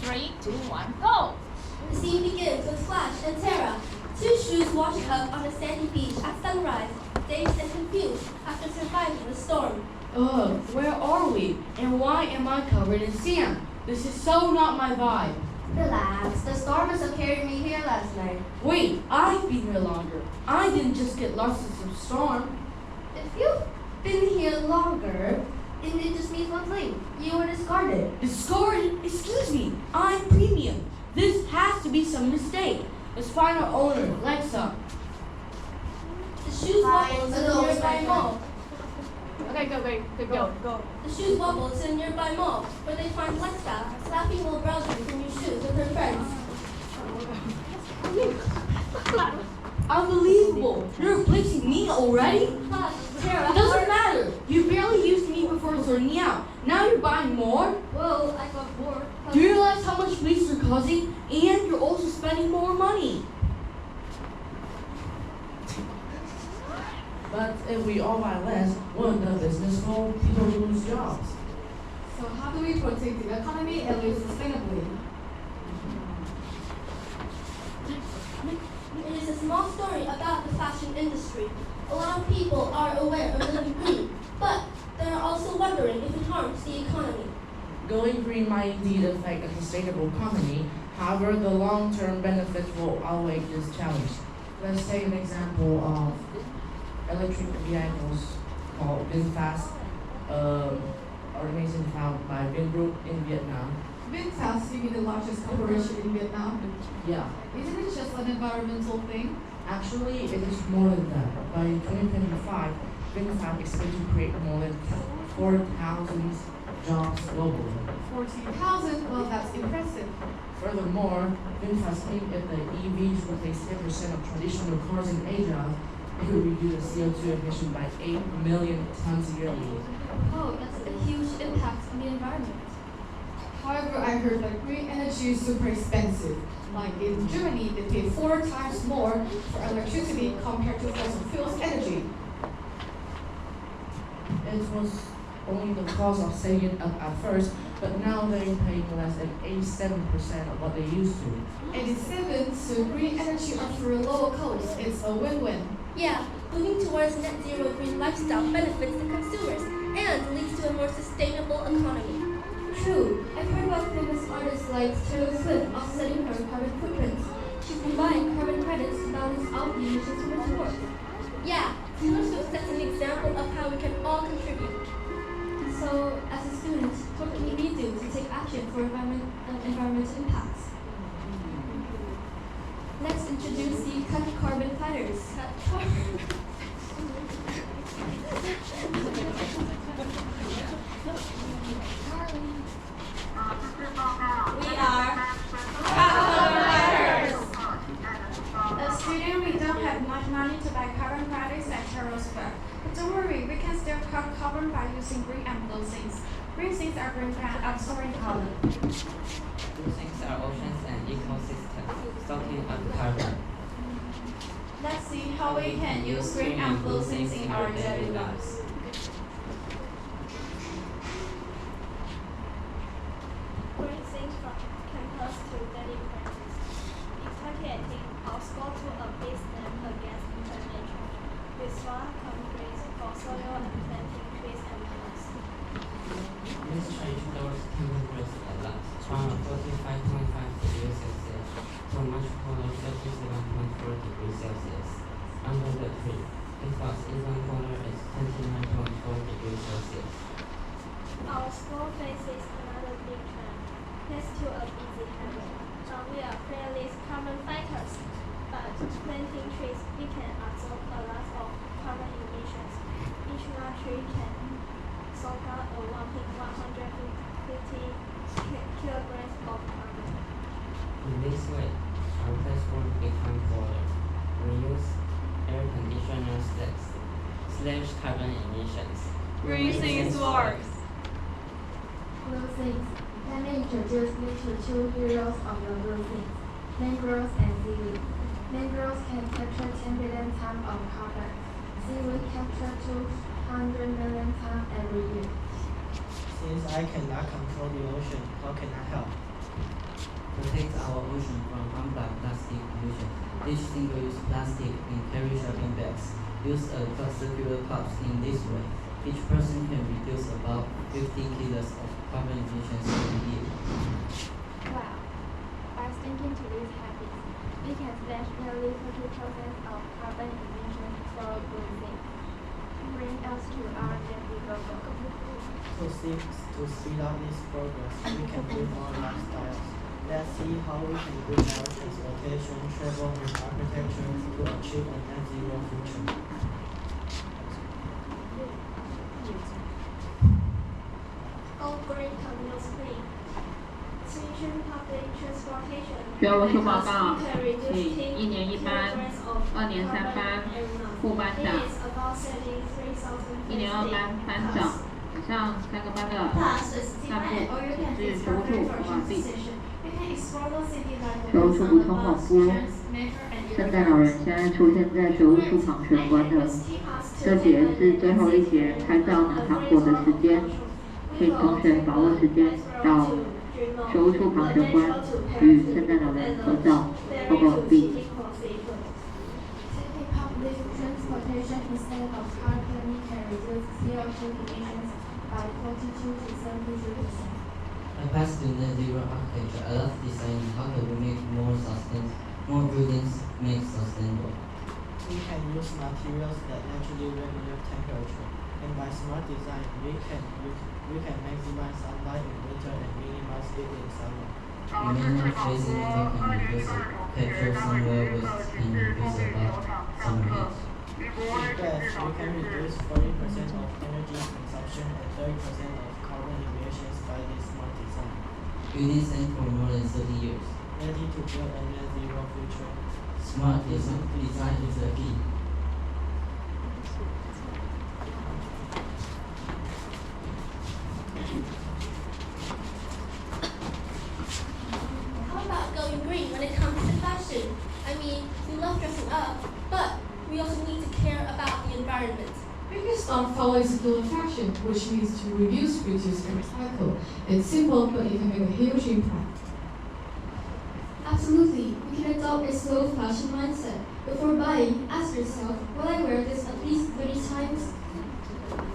3, 2, 1, go! The scene begins with Flash and Terra. Two shoes wash up on a sandy beach at sunrise, dazed and confused after surviving the storm. Ugh, where are we? And why am I covered in sand? This is so not my vibe. Relax, the storm must have carried me here last night. Wait, I've been here longer. I didn't just get lost in some storm. If you've been here longer, then it just means one thing. You were discarded. Discarded? Excuse me, I'm premium. This has to be some mistake. Let's find our owner, Lexa. The shoes wobble to the nearby mall. Okay, go. The shoes wobble to a nearby mall, where they find Lexa laughing while browsing through new shoes with her friends. Unbelievable! You're replacing me already? Flash, Terra, Doesn't matter. You barely used me before sorting me out. Now you're buying more? Whoa, I got bored. Do you realize how much waste you're causing? And you're also spending more money. But if we all buy less, won't the business go? People lose jobs. So how do we protect the economy and live sustainably? It is a small story about the fashion industry. A lot of people are aware of living green, but they are also wondering if it harms the economy. Going green might indeed affect a sustainable economy. However, the long-term benefits will outweigh this challenge. Let's take an example of electric vehicles called VinFast, organization founded by Vingroup in Vietnam. VinFast, you mean the largest corporation in Vietnam? Yeah, Isn't it just an environmental thing? actually it is more than that. By 2025, VinFast expects to create more than 4,000 jobs globally. 14,000? Well, that's impressive. Furthermore, VinFast aims if the EVs replace 10% of traditional cars in Asia, it could reduce the CO2 emission by 8 million tons yearly. Oh, that's a huge impact on the environment. However, I heard that green energy is super expensive. Like in Germany, they pay 4 times more for electricity compared to fossil fuels energy. It was only the cost of setting it up at first, but now they're paying less than 87% of what they used to. 87, so green energy offer a lower cost. It's a win-win. Yeah, moving towards net zero green lifestyle benefits the consumers and leads to a more sustainable economy. True, I've heard about famous artists like Taylor Swift offsetting her carbon footprint. She's been buying carbon credits to balance out the emissions from her tour. Yeah, Taylor Swift sets an example of how we can all contribute. So, as a student, what can we do to take action for environmental impacts? Let's introduce the Cut Carbon Fighters. We are carbon fighters. As students, we don't have much money to buy carbon credits at Taylor Swift. But don't worry, we can still cut carbon by using green and blue sinks. Green sinks are green plants absorbing carbon. Blue sinks are oceans and ecosystems, soaking up carbon. Let's see how we can use green and blue sinks in our daily lives. Green sinks from campus to daily practice. Evacuating our school to a base them against internet charge. We swap concrete for soil and planting trees and plants. This change lowers temperatures a lot, from 45.5 degrees Celsius to much cooler 37.4 degrees Celsius. Under the tree, it was even colder at 29.4 degrees Celsius. Our school faces another big trend, next to a busy highway. We are fearless carbon fighters, but planting trees we can absorb a lot of carbon emissions. Each one tree can soak up a whopping 150 kilograms of carbon. In this way, our place will become cooler. We use air conditioners that slash carbon emissions. Green sinks works. Blue sinks. Let me introduce you to two heroes of the blue sinks, mangroves and seaweed. Mangroves can capture 10 billion tons of carbon. Seaweed capture 200 million tons every year. Since I cannot control the ocean, how can I help? pollution from harmful plastic pollution. Each single-use plastic in carry shopping bags. Use a circular cups in this way. Each person can reduce about 50 kilos of carbon emissions every year. Wow. By sticking to these habits, we can slash nearly 40% of carbon emissions for good things. Bring us to our net zero goal. To speed up this progress, we can build more lifestyles. Let's see how we can build our transportation, travel, and architecture to achieve a net zero future. Go green, commute green. Switching public transportation. 学务处报告， can reduce 请1年1班、 kilograms of 2年3 carbon 班 every month. 副班 It 长、 is about saving 3,000 1年2班班长以上3个班的 Plus, it's 干部 demand, or you can 请至 use 学务 for 处 for 通报毕。 session. You can explore the city like 学务处补充广播， metro, 圣诞老人现在出现在学务处旁玄关的，这节是最后一节拍照拿糖果的时间，请同学把握时间到学务处旁玄关与圣诞老人合照，报告完毕。 Taking public transportation instead of carpooling can reduce CO2 emissions by 42 to 73%. I passed to net zero architecture. I love designing. How can we make more buildings make sustainable? We can use materials that naturally regulate temperature, and by smart design, we can maximize sunlight in winter and minimize it in summer. Remaining facing water can reduce it. Capture somewhere waste can reduce about summer heat. In fact, we can reduce 40% of energy consumption and 30% of carbon emissions by this smart design. Buildings stand for more than 30 years. Ready to build a net zero future. Smart design is the key. How about going green when it comes to fashion? I mean, we love dressing up, but we also need to care about the environment. We can start following circular fashion, which means to reduce, reduce, and recycle. It's simple, but it can make a huge impact. Absolutely, we can adopt a slow fashion mindset. Before buying, ask yourself, will I wear this at least 30 times?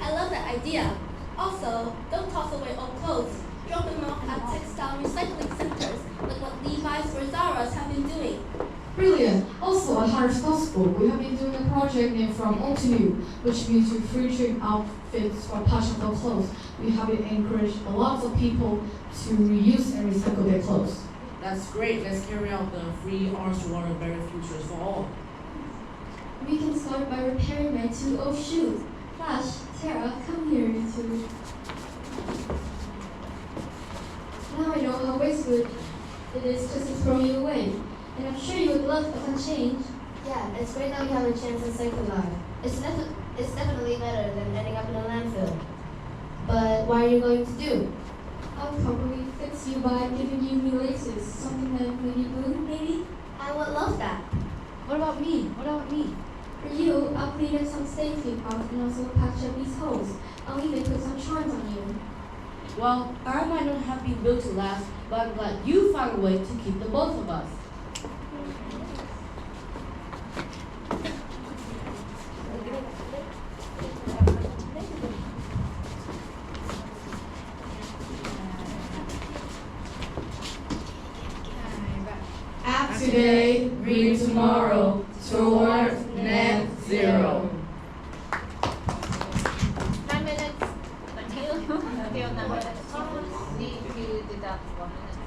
I love that idea. Also, don't toss away old clothes. Drop them off at textile recycling centers, like what Levi's or Zara's have been doing. Brilliant! Also, at Harris School, we have been doing a project named From Old to New, which means to free trade outfits for fashionable clothes. We have encouraged a lot of people to reuse and recycle their clothes. That's great. Let's carry out the free arts to water better futures for all. We can start by repairing my 2 old shoes. Flash, Tara, come here, you two. Now I know how wasteful it is just to throw you away. And I'm sure you would love a change. Yeah, it's great that we have a chance to save a life. It's definitely better than ending up in a landfill. But what are you going to do? I'll probably fix you by giving you new laces. Something like navy blue, maybe? I would love that. What about me? For you, I'll clean up some safety parts and also patch up these holes. I'll even put some charms on you. Well, I might not have been built to last, but I'm glad you found a way to keep the both of us. Act today, green tomorrow, toward net zero. 9 minutes. Until 9 minutes. You did that 1 minute.